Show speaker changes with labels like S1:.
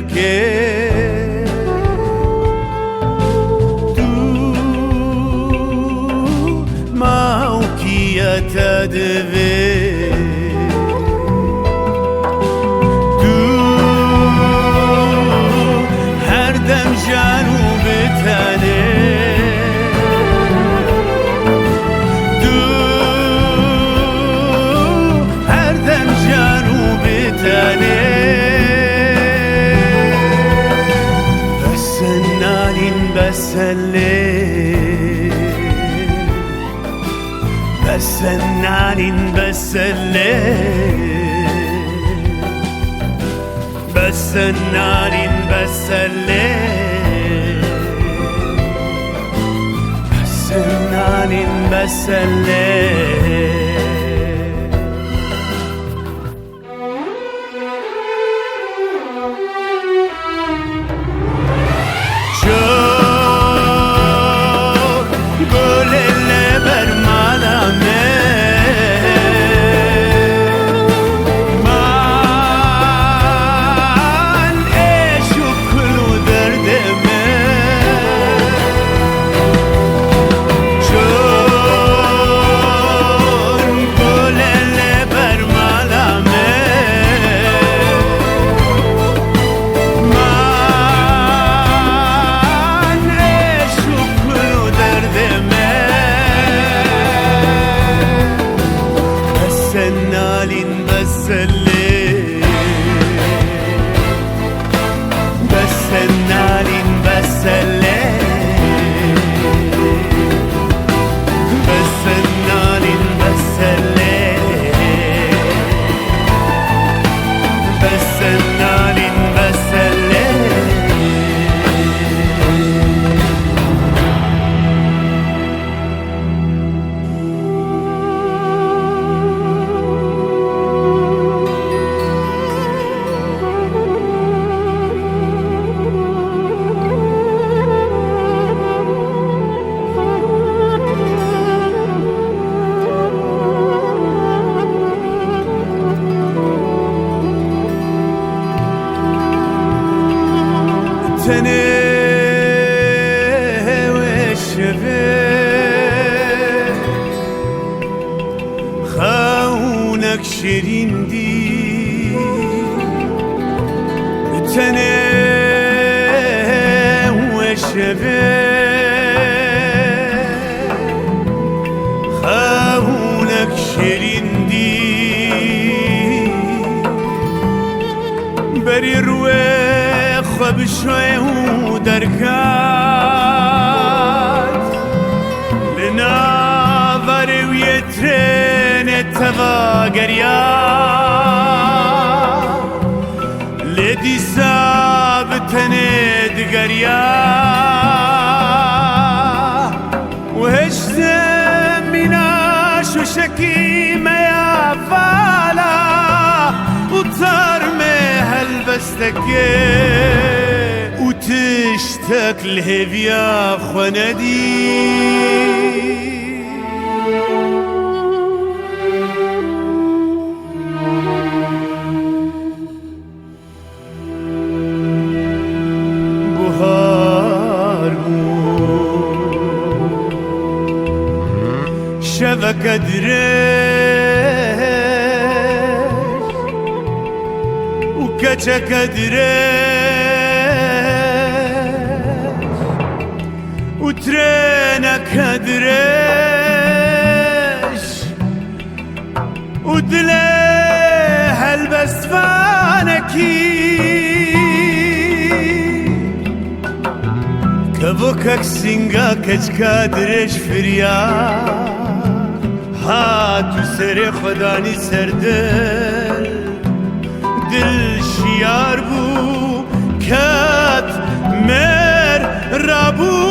S1: که تو موقعیت دوی تو هر دم جنوب تنه بس نالين بس الليل بس نالين بس الليل بس نالين بس الليل تنه وشفه خونك شيرين دي تنه وشفه خونك شيرين دي بري روي خب شوی و درکات لناور و یترن تواگریا لدی سابتن دگریا و هشت مناش و شکیم یا فالا و ترم هلبستکه وتشتاق الهيفيا خندي بهار شبكة دريش وكتشك دريش وترينك دريش ودليه البسفانكي كبوكك سينغا كجكا دريش فريا هاتو سري خداني سردل دل شيار بو كات مر رابو